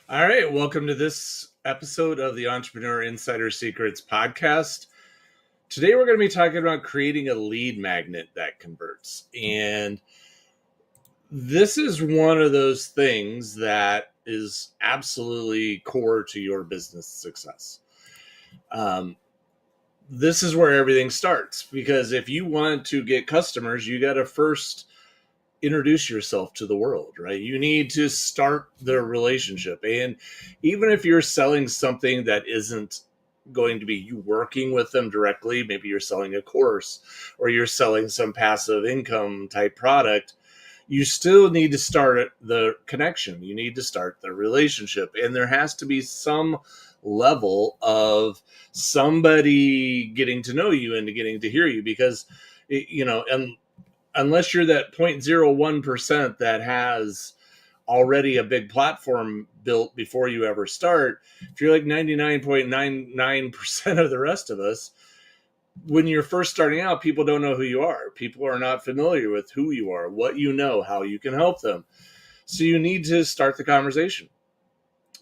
All right, welcome to this episode of the Entrepreneur Insider Secrets podcast. Today we're going to be talking about creating a lead magnet that converts. And this is one of those things that is absolutely core to your business success. Um, this is where everything starts because if you want to get customers, you got to first introduce yourself to the world, right? You need to start the relationship. And even if you're selling something that isn't going to be you working with them directly, maybe you're selling a course or you're selling some passive income type product, you still need to start the connection. You need to start the relationship. And there has to be some level of somebody getting to know you and getting to hear you because, and unless you're that 0.01% that has already a big platform built before you ever start, if you're like 99.99% of the rest of us, when you're first starting out, people don't know who you are. People are not familiar with who you are, what you know, how you can help them. So you need to start the conversation.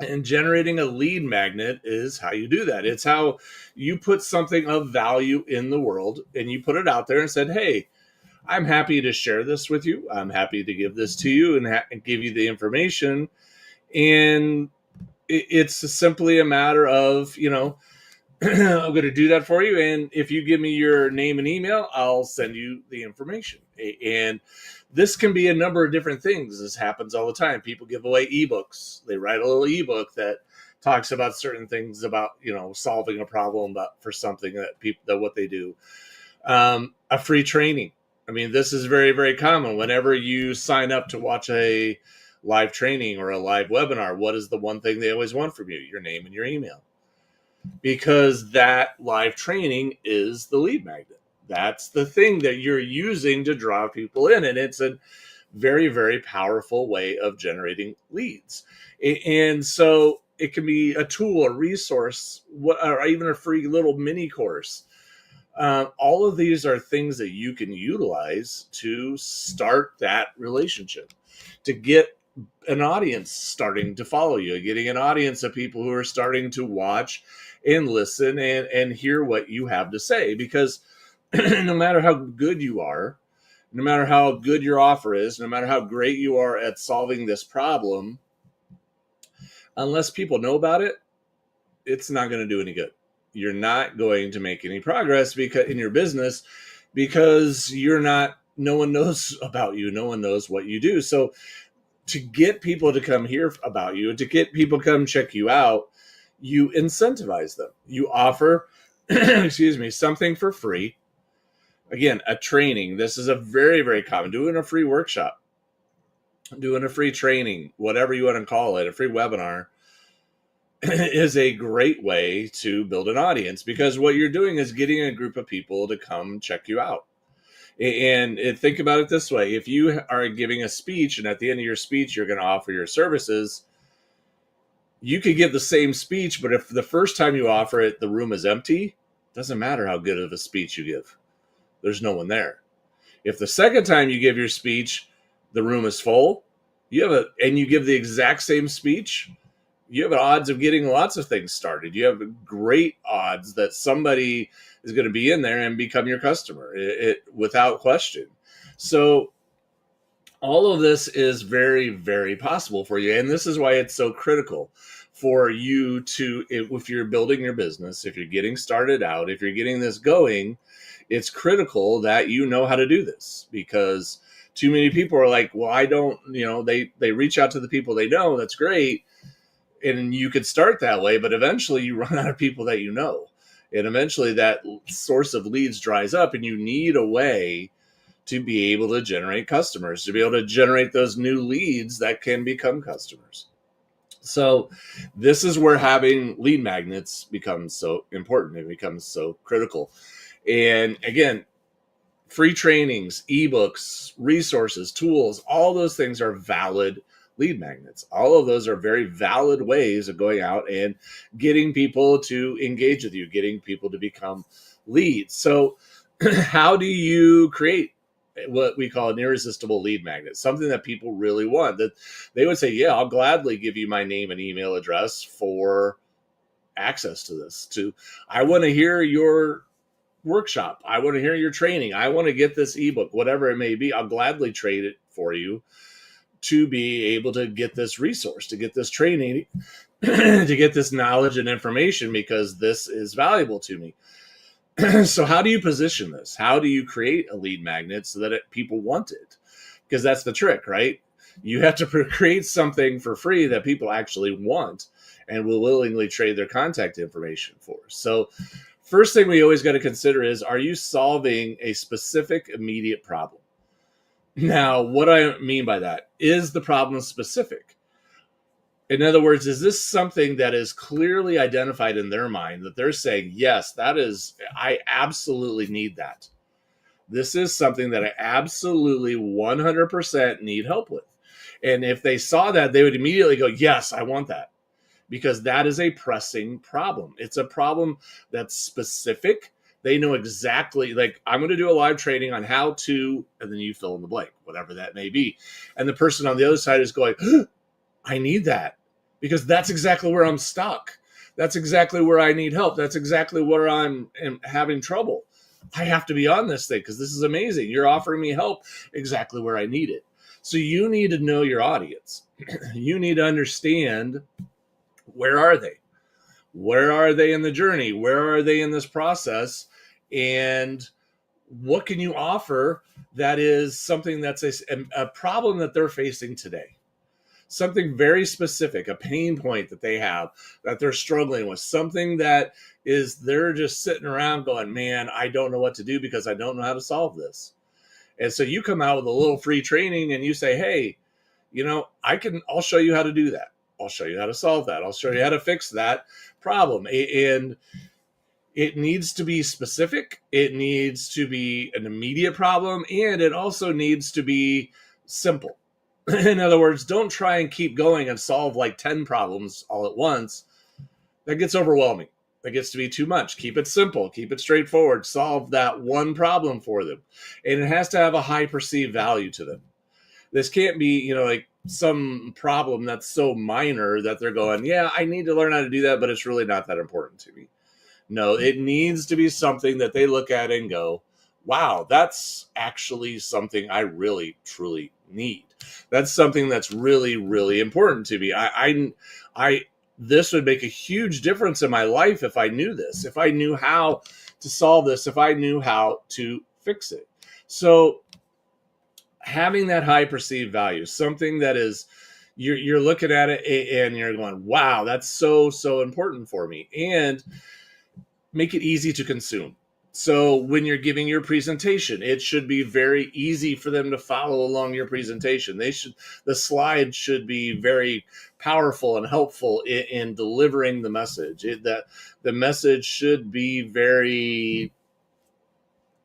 And generating a lead magnet is how you do that. It's how you put something of value in the world and you put it out there and said, hey, I'm happy to share this with you. I'm happy to give this to you and give you the information. And it's simply a matter of, I'm going to do that for you. And if you give me your name and email, I'll send you the information. And this can be a number of different things. This happens all the time. People give away ebooks. They write a little ebook that talks about certain things about, solving a problem for something that what they do. A free training. I mean, this is very, very common. Whenever you sign up to watch a live training or a live webinar, what is the one thing they always want from you? Your name and your email. Because that live training is the lead magnet. That's the thing that you're using to draw people in. And it's a very, very powerful way of generating leads. And so it can be a tool, a resource, or even a free little mini course. All of these are things that you can utilize to start that relationship, to get an audience starting to follow you, getting an audience of people who are starting to watch and listen and hear what you have to say. Because no matter how good you are, no matter how good your offer is, no matter how great you are at solving this problem, unless people know about it, it's not going to do any good. You're not going to make any progress because in your business because no one knows about you. No one knows what you do. So to get people to come hear about you, to get people to come check you out, you incentivize them. You offer, something for free. Again, a training. This is a very, very common. Doing a free workshop, doing a free training, whatever you want to call it, a free webinar is a great way to build an audience because what you're doing is getting a group of people to come check you out. And think about it this way. If you are giving a speech and at the end of your speech, you're going to offer your services, you could give the same speech, but if the first time you offer it, the room is empty, it doesn't matter how good of a speech you give. There's no one there. If the second time you give your speech, the room is full, and you give the exact same speech, you have odds of getting lots of things started. You have great odds that somebody is going to be in there and become your customer without question. So all of this is very, very possible for you. And this is why it's so critical for you to, if you're building your business, if you're getting started out, if you're getting this going, it's critical that you know how to do this because too many people are like, well, I don't, they reach out to the people they know. That's great. And you could start that way, but eventually you run out of people that you know. And eventually that source of leads dries up and you need a way to be able to generate customers, to be able to generate those new leads that can become customers. So this is where having lead magnets becomes so important. It becomes so critical. And again, free trainings, ebooks, resources, tools, all those things are valid lead magnets. All of those are very valid ways of going out and getting people to engage with you, getting people to become leads. So how do you create what we call an irresistible lead magnet, something that people really want, that they would say, yeah, I'll gladly give you my name and email address for access to this. I want to hear your workshop. I want to hear your training. I want to get this ebook, whatever it may be. I'll gladly trade it for you to be able to get this resource, to get this training, to get this knowledge and information, because this is valuable to me. So how do you position this? How do you create a lead magnet so that people want it? Because that's the trick, right? You have to create something for free that people actually want and will willingly trade their contact information for. So first thing we always got to consider is, are you solving a specific immediate problem? Now, what I mean by that, is the problem specific? In other words, is this something that is clearly identified in their mind that they're saying, yes, I absolutely need that. This is something that I absolutely 100% need help with. And if they saw that, they would immediately go, yes, I want that. Because that is a pressing problem. It's a problem that's specific. They know exactly, like, I'm going to do a live training on how to, and then you fill in the blank, whatever that may be. And the person on the other side is going, I need that, because that's exactly where I'm stuck. That's exactly where I need help. That's exactly where I'm having trouble. I have to be on this thing because this is amazing. You're offering me help exactly where I need it. So you need to know your audience. You need to understand, where are they? Where are they in the journey? Where are they in this process? And what can you offer that is something that's a problem that they're facing today? Something very specific, a pain point that they have, that they're struggling with, something that is, they're just sitting around going, man, I don't know what to do because I don't know how to solve this. And so you come out with a little free training and you say, hey, I'll show you how to do that. I'll show you how to solve that. I'll show you how to fix that problem. And it needs to be specific. It needs to be an immediate problem. And it also needs to be simple. In other words, don't try and keep going and solve like 10 problems all at once. That gets overwhelming. That gets to be too much. Keep it simple. Keep it straightforward. Solve that one problem for them. And it has to have a high perceived value to them. This can't be, like some problem that's so minor that they're going, yeah, I need to learn how to do that, but it's really not that important to me. No, it needs to be something that they look at and go, wow, that's actually something I really, truly need. That's something that's really, really important to me. This would make a huge difference in my life if I knew this, if I knew how to solve this, if I knew how to fix it. So having that high perceived value, something that is, you're looking at it and you're going, wow, that's so, so important for me. And make it easy to consume. So when you're giving your presentation, it should be very easy for them to follow along your presentation. The slide should be very powerful and helpful in delivering the message. The message should be very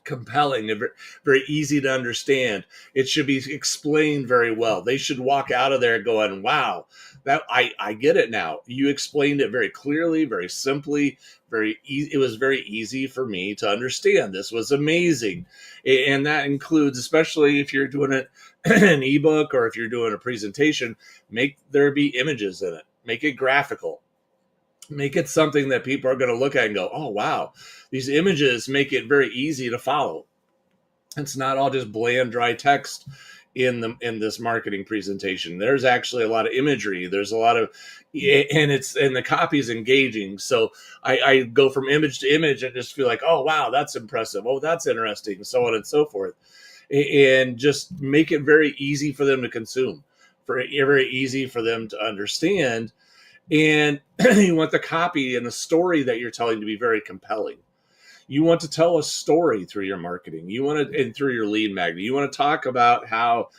compelling and very easy to understand. It should be explained very well. They should walk out of there going, wow, that I get it now. You explained it very clearly, very simply, it was very easy for me to understand. This was amazing. And that includes, especially if you're doing it an ebook or if you're doing a presentation, make there be images in it. Make it graphical. Make it something that people are going to look at and go, oh, wow, these images make it very easy to follow. It's not all just bland, dry text in this marketing presentation. There's actually a lot of imagery. There's a lot of, and the copy is engaging. So I go from image to image and just feel like, oh, wow, that's impressive. Oh, that's interesting, and so on and so forth. And just make it very easy for them to consume, very easy for them to understand. And you want the copy and the story that you're telling to be very compelling. You want to tell a story through your marketing. And through your lead magnet. You want to talk about how,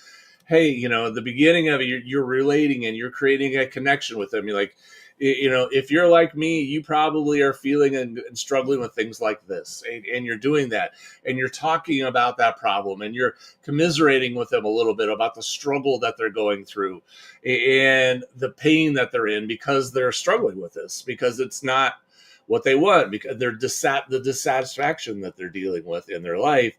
hey, at the beginning of it, you're relating and you're creating a connection with them. You're like, if you're like me, you probably are feeling and struggling with things like this, and you're doing that, and you're talking about that problem, and you're commiserating with them a little bit about the struggle that they're going through and the pain that they're in because they're struggling with this, because it's not what they want, because they're the dissatisfaction that they're dealing with in their life,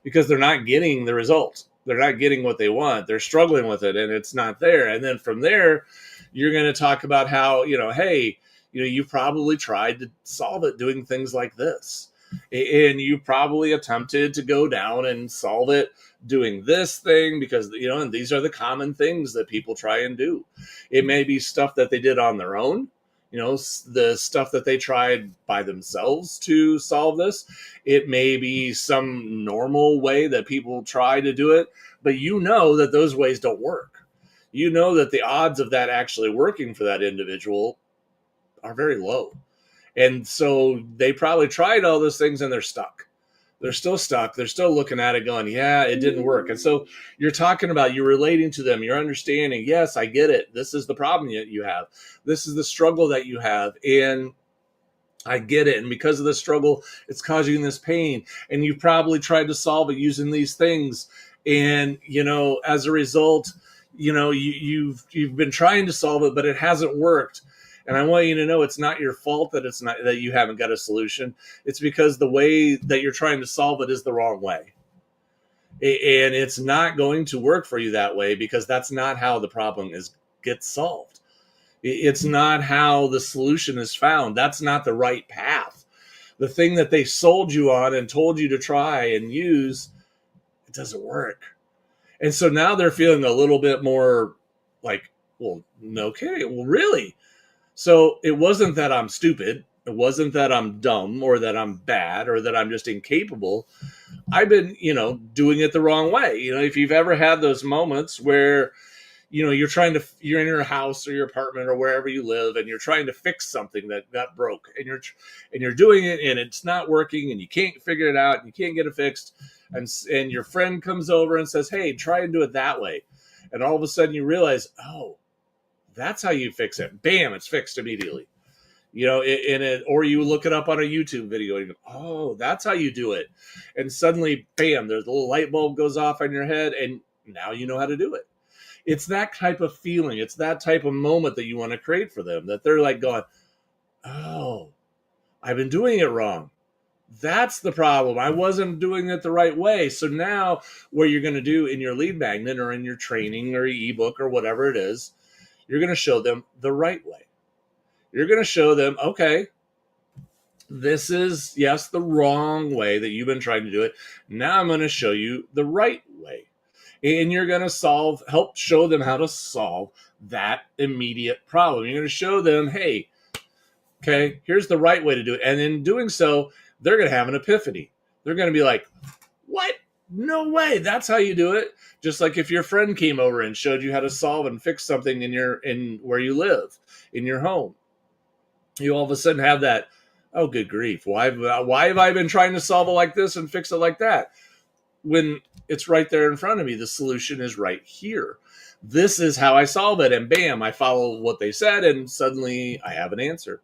because they're not getting the result. They're not getting what they want. They're struggling with it and it's not there. And then from there, you're going to talk about how, hey, you probably tried to solve it doing things like this. And you probably attempted to go down and solve it doing this thing because, and these are the common things that people try and do. It may be stuff that they did on their own, the stuff that they tried by themselves to solve this. It may be some normal way that people try to do it, but that those ways don't work. That the odds of that actually working for that individual are very low. And so they probably tried all those things and they're stuck. They're still stuck. They're still looking at it going, yeah, it didn't work. And so you're talking about, you're relating to them. You're understanding, yes, I get it. This is the problem that you have. This is the struggle that you have. And I get it. And because of the struggle, it's causing this pain. And you've probably tried to solve it using these things. And, as a result, you've been trying to solve it, but it hasn't worked. And I want you to know it's not your fault that you haven't got a solution. It's because the way that you're trying to solve it is the wrong way. And it's not going to work for you that way because that's not how the problem gets solved. It's not how the solution is found. That's not the right path. The thing that they sold you on and told you to try and use, it doesn't work. And so now they're feeling a little bit more like, well, no kidding. Well, really? So it wasn't that I'm stupid. It wasn't that I'm dumb or that I'm bad or that I'm just incapable. I've been, doing it the wrong way. If you've ever had those moments where, you're in your house or your apartment or wherever you live and you're trying to fix something that got broke and you're doing it and it's not working and you can't figure it out and you can't get it fixed. And your friend comes over and says, hey, try and do it that way. And all of a sudden you realize, oh, that's how you fix it. Bam, it's fixed immediately. Or you look it up on a YouTube video and you go, oh, that's how you do it. And suddenly, bam, there's a little light bulb goes off on your head and now you know how to do it. It's that type of feeling. It's that type of moment that you want to create for them, that they're like going, oh, I've been doing it wrong. That's the problem. I wasn't doing it the right way. So now what you're going to do in your lead magnet or in your training or ebook or whatever it is, you're going to show them the right way. You're going to show them, okay, this is, yes, the wrong way that you've been trying to do it. Now I'm going to show you the right way. And you're going to help show them how to solve that immediate problem. You're going to show them, hey, okay, here's the right way to do it. And in doing so, they're going to have an epiphany. They're going to be like, what? No way. That's how you do it. Just like if your friend came over and showed you how to solve and fix something in where you live, in your home. You all of a sudden have that, oh, good grief. Why have I been trying to solve it like this and fix it like that? When it's right there in front of me, the solution is right here. This is how I solve it. And bam, I follow what they said and suddenly I have an answer.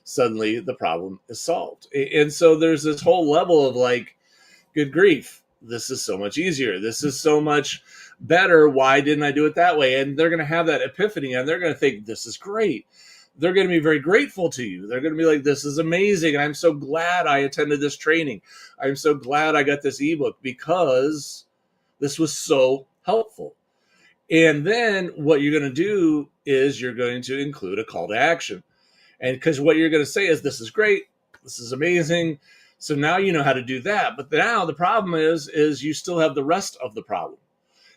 Suddenly the problem is solved. And so there's this whole level of like, good grief, this is so much easier. This is so much better. Why didn't I do it that way? And they're going to have that epiphany and they're going to think, this is great. They're going to be very grateful to you. They're going to be like, this is amazing. I'm so glad I attended this training. I'm so glad I got this ebook because this was so helpful. And then what you're going to do is you're going to include a call to action. And because what you're going to say is, this is great. This is amazing. So now you know how to do that. But now the problem is you still have the rest of the problem.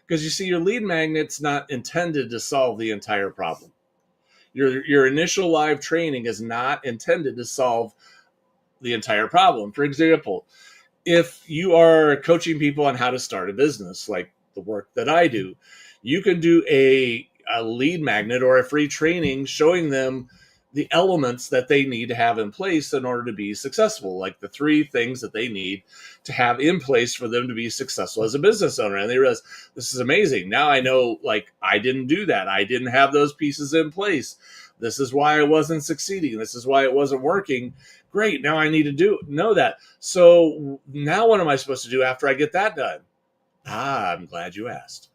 Because you see, your lead magnet's not intended to solve the entire problem. Your initial live training is not intended to solve the entire problem. For example, if you are coaching people on how to start a business, like the work that I do, you can do a lead magnet or a free training showing them the elements that they need to have in place in order to be successful, like the 3 things that they need to have in place for them to be successful as a business owner. And they realize, this is amazing. Now I know, like, I didn't do that. I didn't have those pieces in place. This is why I wasn't succeeding. This is why it wasn't working. Great. Now I need to know that. So now what am I supposed to do after I get that done? I'm glad you asked.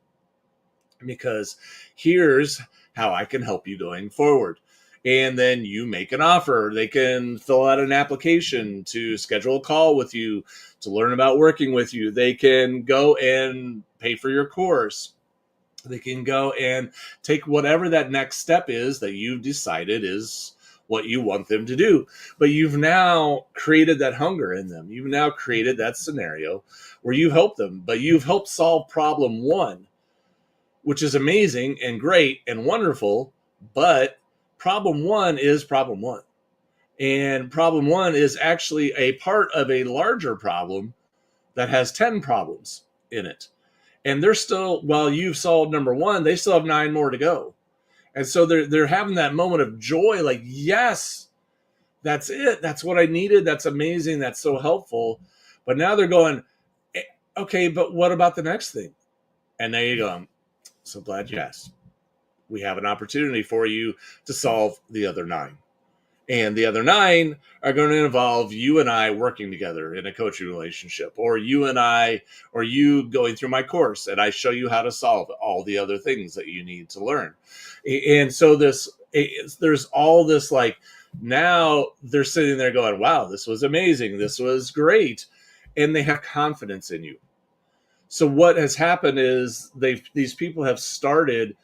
Because here's how I can help you going forward. And then you make an offer. They can fill out an application to schedule a call with you to learn about working with you. They can go and pay for your course. They can go and take whatever that next step is that you've decided is what you want them to do. But you've now created that hunger in them. You've now created that scenario where you've helped them, but you've helped solve problem one, which is amazing and great and wonderful. But problem one is problem one. And problem one is actually a part of a larger problem that has 10 problems in it. And they're still, while you've solved number one, they still have 9 more to go. And so they're having that moment of joy, like, yes, that's it. That's what I needed. That's amazing. That's so helpful. But now they're going, okay, but what about the next thing? And there you go. I'm so glad you asked. We have an opportunity for you to solve the other 9. And the other 9 are going to involve you and I working together in a coaching relationship, or you and I, or you going through my course and I show you how to solve all the other things that you need to learn. And so there's all this, like, now they're sitting there going, wow, this was amazing. This was great. And they have confidence in you. So what has happened is these people have started.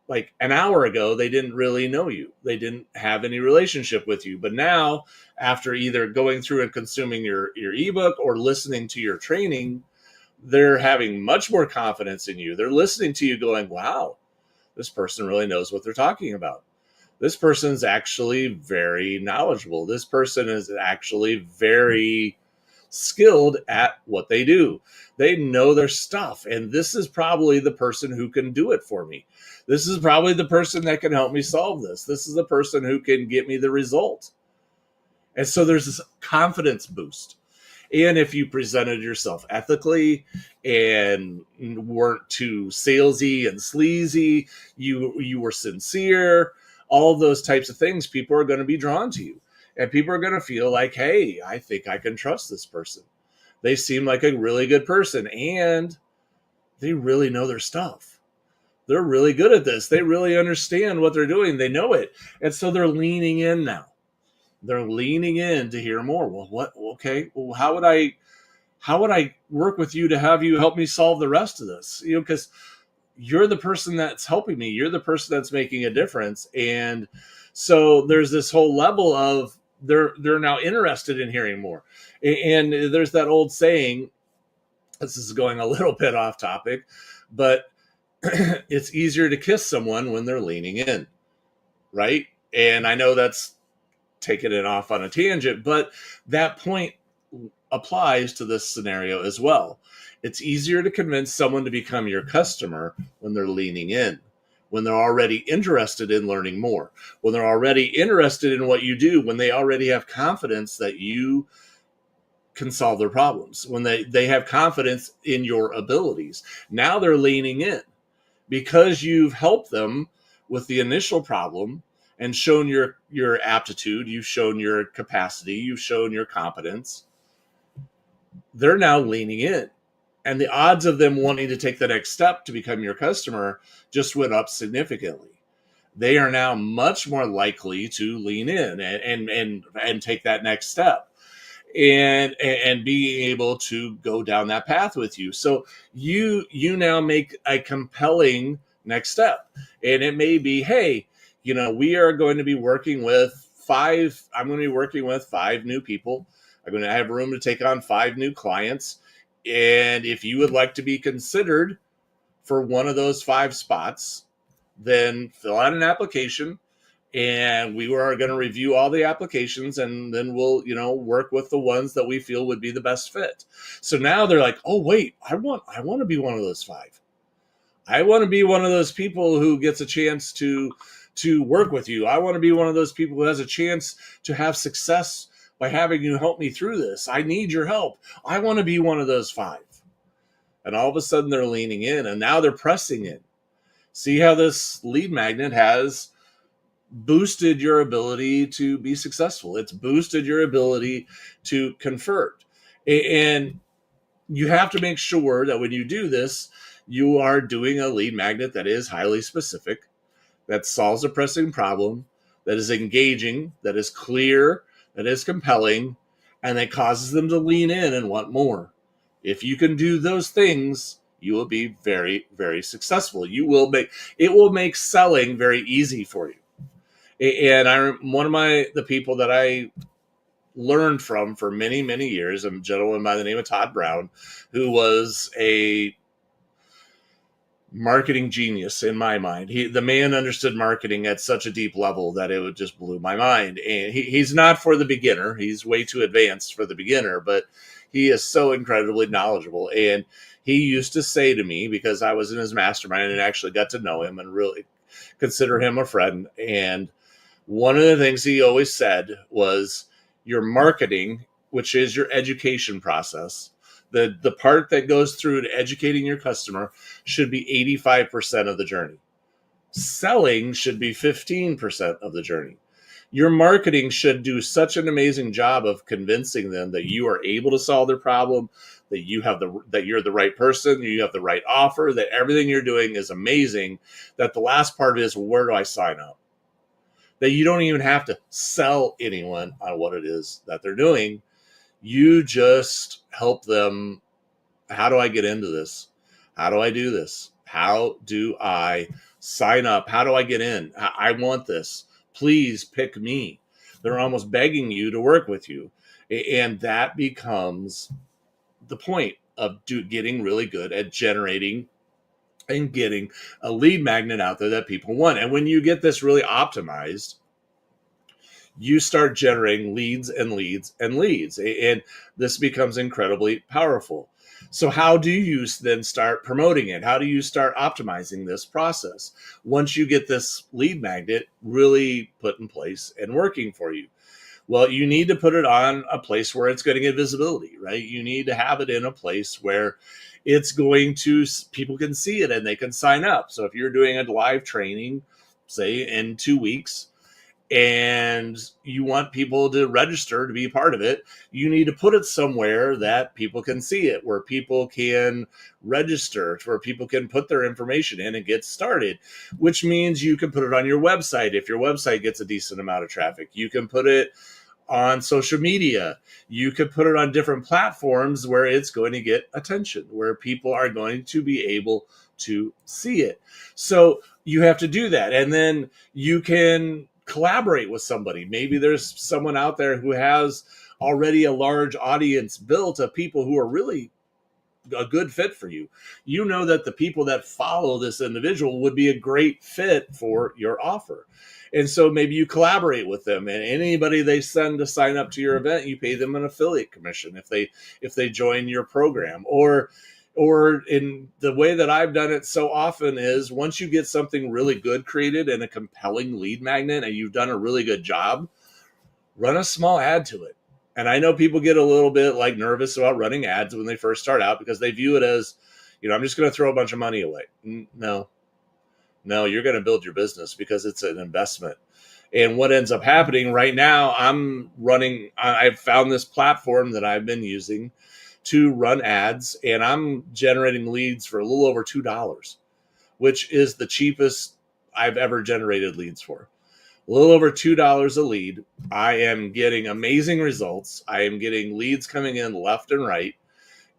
Like an hour ago, they didn't really know you. They didn't have any relationship with you. But now, after either going through and consuming your ebook or listening to your training, they're having much more confidence in you. They're listening to you going, wow, this person really knows what they're talking about. This person's actually very knowledgeable. This person is actually very skilled at what they do. They know their stuff. And this is probably the person who can do it for me. This is probably the person that can help me solve this. This is the person who can get me the result. And so there's this confidence boost. And if you presented yourself ethically and weren't too salesy and sleazy, you were sincere, all of those types of things, people are going to be drawn to you. And people are going to feel like, hey, I think I can trust this person. They seem like a really good person, and they really know their stuff. They're really good at this. They really understand what they're doing. They know it. And so they're leaning in now. They're leaning in to hear more. Well, what? Okay. Well, how would I work with you to have you help me solve the rest of this? Because you're the person that's helping me. You're the person that's making a difference. And so there's this whole level of they're now interested in hearing more. And there's that old saying, this is going a little bit off topic, but it's easier to kiss someone when they're leaning in, right? And I know that's taking it off on a tangent, but that point applies to this scenario as well. It's easier to convince someone to become your customer when they're leaning in, when they're already interested in learning more, when they're already interested in what you do, when they already have confidence that you can solve their problems, when they have confidence in your abilities. Now they're leaning in because you've helped them with the initial problem and shown your aptitude, you've shown your capacity, you've shown your competence. They're now leaning in. And the odds of them wanting to take the next step to become your customer just went up significantly. They are now much more likely to lean in and take that next step and being able to go down that path with you. So you now make a compelling next step. And it may be, hey, we are going to be working with 5 new people. I'm going to have room to take on 5 new clients. And if you would like to be considered for one of those 5 spots, then fill out an application, and we are going to review all the applications, and then we'll, work with the ones that we feel would be the best fit. So now they're like, oh, wait, I want to be one of those 5. I want to be one of those people who gets a chance to work with you. I want to be one of those people who has a chance to have success by having you help me through this. I need your help. I want to be one of those 5. And all of a sudden they're leaning in, and now they're pressing in. See how this lead magnet has boosted your ability to be successful. It's boosted your ability to convert. And you have to make sure that when you do this, you are doing a lead magnet that is highly specific, that solves a pressing problem, that is engaging, that is clear, that is compelling, and that causes them to lean in and want more. If you can do those things, you will be very, very successful. It will make selling very easy for you. And one of the people that I learned from for many, many years, a gentleman by the name of Todd Brown, who was a marketing genius in my mind. The man understood marketing at such a deep level that it would just blew my mind. And he's not for the beginner. He's way too advanced for the beginner, but he is so incredibly knowledgeable. And he used to say to me, because I was in his mastermind and actually got to know him and really consider him a friend. And one of the things he always said was, your marketing, which is your education process, the part that goes through to educating your customer, should be 85% of the journey. Selling should be 15% of the journey. Your marketing should do such an amazing job of convincing them that you are able to solve their problem, that you're the right person, you have the right offer, that everything you're doing is amazing, that the last part is, where do I sign up? That you don't even have to sell anyone on what it is that they're doing. You just help them. How do I get into this? How do I do this? How do I sign up? How do I get in? I want this. Please pick me. They're almost begging you to work with you. And that becomes the point of getting really good at generating and getting a lead magnet out there that people want. And when you get this really optimized, you start generating leads and leads and leads. And this becomes incredibly powerful. So how do you then start promoting it? How do you start optimizing this process once you get this lead magnet really put in place and working for you? Well, you need to put it on a place where it's going to get visibility, right? You need to have it in a place where people can see it and they can sign up. So if you're doing a live training, say in 2 weeks, and you want people to register to be a part of it, you need to put it somewhere that people can see it, where people can register, where people can put their information in and get started, which means you can put it on your website. If your website gets a decent amount of traffic, you can put it on social media. You could put it on different platforms where it's going to get attention, where people are going to be able to see it. So you have to do that. And then you can collaborate with somebody. Maybe there's someone out there who has already a large audience built of people who are really a good fit for you. You know that the people that follow this individual would be a great fit for your offer. And so maybe you collaborate with them, and anybody they send to sign up to your event, you pay them an affiliate commission if they join your program. Or in the way that I've done it so often is, once you get something really good created and a compelling lead magnet and you've done a really good job, run a small ad to it. And I know people get a little bit nervous about running ads when they first start out, because they view it as, I'm just going to throw a bunch of money away. No, you're going to build your business because it's an investment. And what ends up happening right now, I've found this platform that I've been using to run ads, and I'm generating leads for a little over $2, which is the cheapest I've ever generated leads for. A little over $2 a lead. I am getting amazing results. I am getting leads coming in left and right,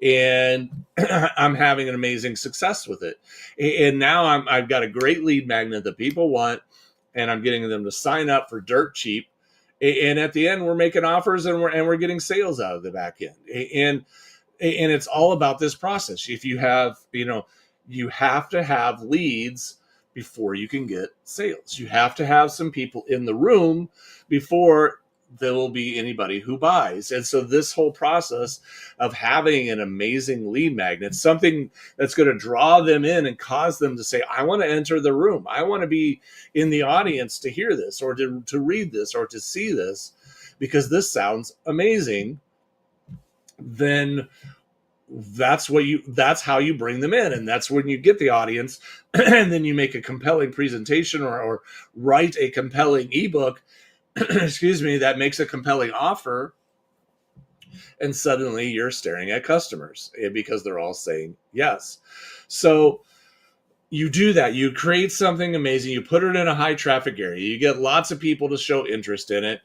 and I'm having an amazing success with it. And now I've got a great lead magnet that people want, and I'm getting them to sign up for dirt cheap. And at the end, we're making offers, and we're getting sales out of the back end. And it's all about this process. If you have, you have to have leads before you can get sales. You have to have some people in the room before there will be anybody who buys. And so this whole process of having an amazing lead magnet, something that's going to draw them in and cause them to say, I want to enter the room. I want to be in the audience to hear this, or to read this, or to see this, because this sounds amazing. Then that's how you bring them in. And that's when you get the audience, and then you make a compelling presentation, or write a compelling ebook, that makes a compelling offer. And suddenly you're staring at customers because they're all saying yes. So you do that. You create something amazing. You put it in a high traffic area. You get lots of people to show interest in it.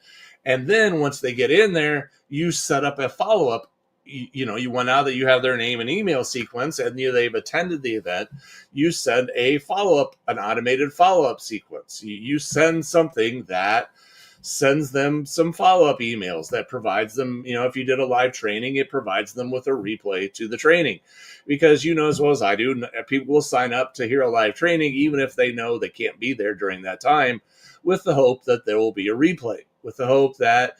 And then once they get in there, you set up a follow up. You want, now that you have their name and email sequence and they've attended the event, you send a follow up, an automated follow up sequence. You send something that sends them some follow-up emails that provides them, if you did a live training, it provides them with a replay to the training, because as well as I do, people will sign up to hear a live training even if they know they can't be there during that time, with the hope that there will be a replay, with the hope that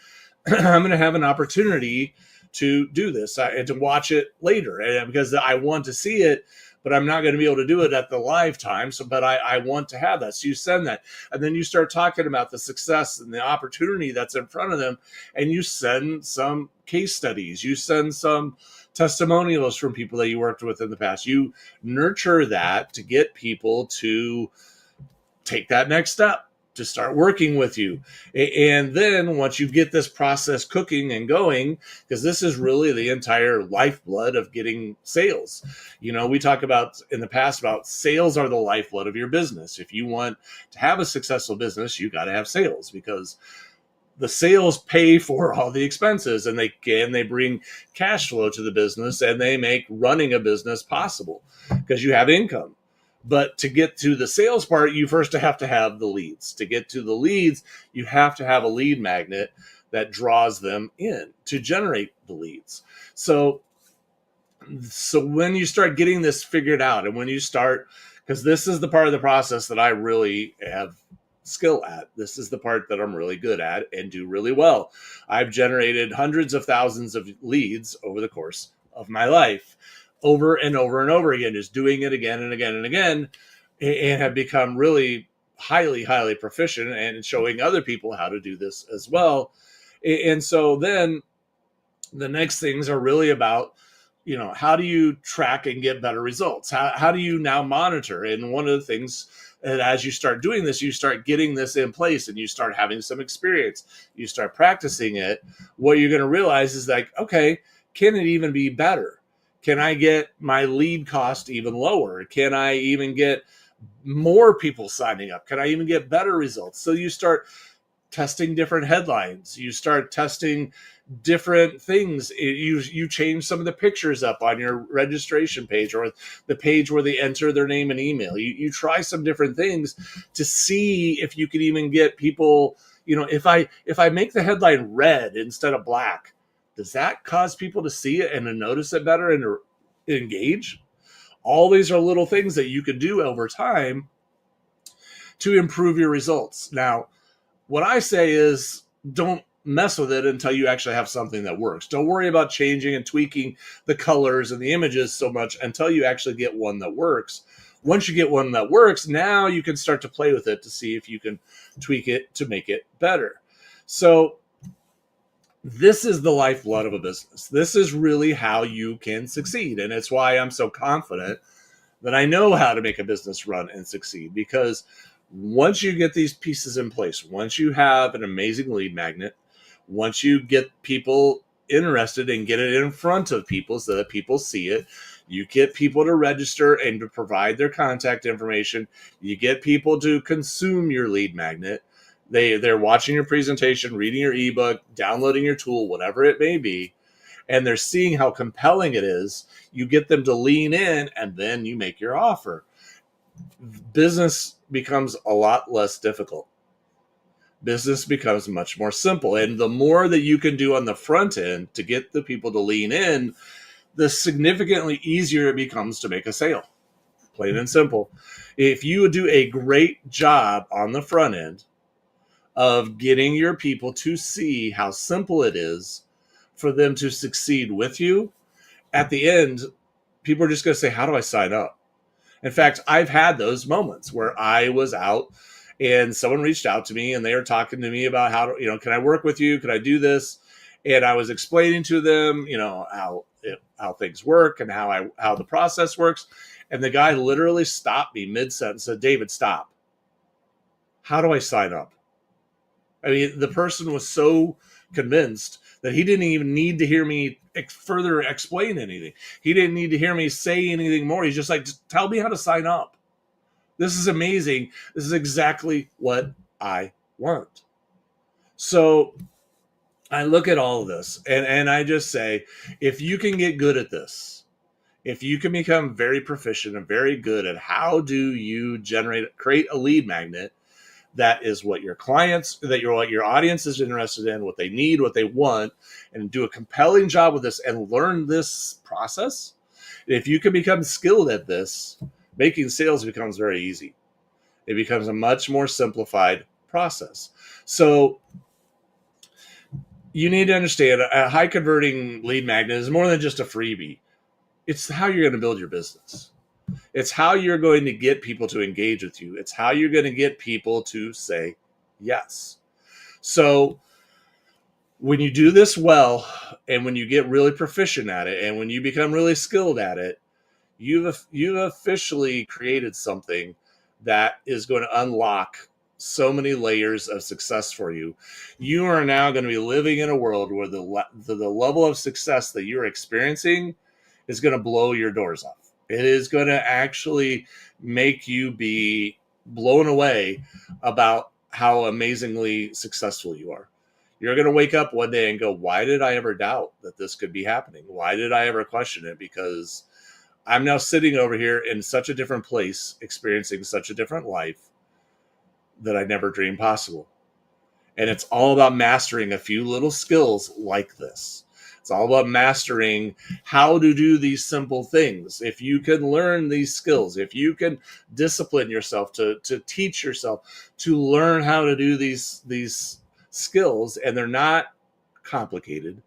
I'm going to have an opportunity to do this and to watch it later, and because I want to see it, but I'm not going to be able to do it at the live time. But I want to have that. So you send that, and then you start talking about the success and the opportunity that's in front of them. And you send some case studies, you send some testimonials from people that you worked with in the past. You nurture that to get people to take that next step, to start working with you. And then once you get this process cooking and going, because this is really the entire lifeblood of getting sales. We talk about in the past about sales are the lifeblood of your business. If you want to have a successful business, you got to have sales, because the sales pay for all the expenses, and they bring cash flow to the business, and they make running a business possible because you have income. But to get to the sales part, you first have to have the leads. To get to the leads, you have to have a lead magnet that draws them in to generate the leads. So when you start getting this figured out, and when you start, because this is the part of the process that I really have skill at. This is the part that I'm really good at and do really well. I've generated hundreds of thousands of leads over the course of my life, over and over and over again, just doing it again and again and again, and have become really highly, highly proficient and showing other people how to do this as well. And so then the next things are really about, how do you track and get better results? How do you now monitor? And one of the things, and as you start doing this, you start getting this in place and you start having some experience, you start practicing it. What you're going to realize is like, okay, can it even be better? Can I get my lead cost even lower? Can I even get more people signing up? Can I even get better results? So you start testing different headlines. You start testing different things. You change some of the pictures up on your registration page or the page where they enter their name and email. You try some different things to see if you can even get people, if I make the headline red instead of black, does that cause people to see it and to notice it better and to engage? All these are little things that you can do over time to improve your results. Now, what I say is don't mess with it until you actually have something that works. Don't worry about changing and tweaking the colors and the images so much until you actually get one that works. Once you get one that works, now you can start to play with it to see if you can tweak it to make it better. So this is the lifeblood of a business. This is really how you can succeed. And it's why I'm so confident that I know how to make a business run and succeed, because once you get these pieces in place, once you have an amazing lead magnet, once you get people interested and get it in front of people so that people see it, you get people to register and to provide their contact information, you get people to consume your lead magnet. They're watching your presentation, reading your ebook, downloading your tool, whatever it may be, and they're seeing how compelling it is. You get them to lean in, and then you make your offer. Business becomes a lot less difficult. Business becomes much more simple. And the more that you can do on the front end to get the people to lean in, the significantly easier it becomes to make a sale. Plain and simple. If you do a great job on the front end of getting your people to see how simple it is for them to succeed with you, at the end, people are just going to say, how do I sign up? In fact, I've had those moments where I was out and someone reached out to me and they were talking to me about how to, can I work with you? Can I do this? And I was explaining to them, how things work and how the process works. And the guy literally stopped me mid-sentence and said, David, stop. How do I sign up? I mean, the person was so convinced that he didn't even need to hear me further explain anything. He didn't need to hear me say anything more. He's just like, just tell me how to sign up. This is amazing. This is exactly what I want. So I look at all of this and I just say, if you can get good at this, if you can become very proficient and very good at how do you create a lead magnet that is what your clients, what your audience is interested in, what they need, what they want, and do a compelling job with this and learn this process. If you can become skilled at this, making sales becomes very easy. It becomes a much more simplified process. So you need to understand a high converting lead magnet is more than just a freebie. It's how you're going to build your business. It's how you're going to get people to engage with you. It's how you're going to get people to say yes. So when you do this well, and when you get really proficient at it, and when you become really skilled at it, you've officially created something that is going to unlock so many layers of success for you. You are now going to be living in a world where the level of success that you're experiencing is going to blow your doors off. It is going to actually make you be blown away about how amazingly successful you are. You're going to wake up one day and go, why did I ever doubt that this could be happening? Why did I ever question it? Because I'm now sitting over here in such a different place, experiencing such a different life that I never dreamed possible. And it's all about mastering a few little skills like this. It's all about mastering how to do these simple things. If you can learn these skills, if you can discipline yourself to teach yourself to learn how to do these skills, and they're not complicated,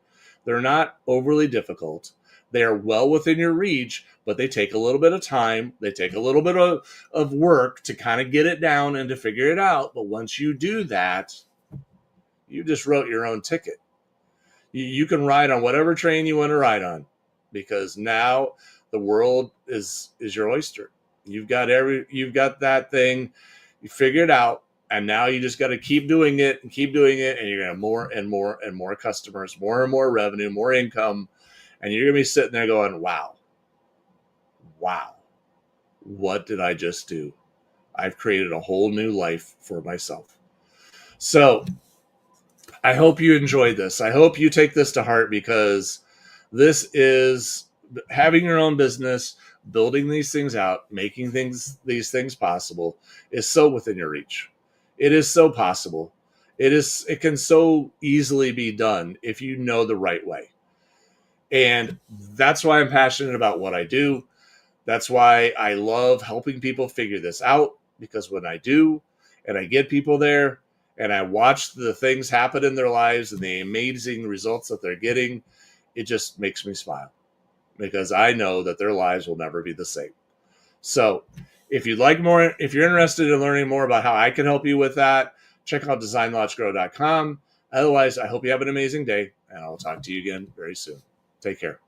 they're not overly difficult, they are well within your reach, but they take a little bit of time. They take a little bit of work to kind of get it down and to figure it out. But once you do that, you just wrote your own ticket. You can ride on whatever train you want to ride on, because now the world is your oyster. You've got that thing, you figured it out, and now you just got to keep doing it, and you're gonna have more and more and more customers, more and more revenue, more income, and you're gonna be sitting there going, wow, what did I just do? I've created a whole new life for myself. So I hope you enjoyed this. I hope you take this to heart, because this is having your own business, building these things out, making these things possible is so within your reach. It is so possible. It can so easily be done if you know the right way. And that's why I'm passionate about what I do. That's why I love helping people figure this out, because when I do, and I get people there, and I watch the things happen in their lives and the amazing results that they're getting, it just makes me smile, because I know that their lives will never be the same. So if you'd like more, if you're interested in learning more about how I can help you with that, check out designlaunchgrow.com. Otherwise, I hope you have an amazing day, and I'll talk to you again very soon. Take care.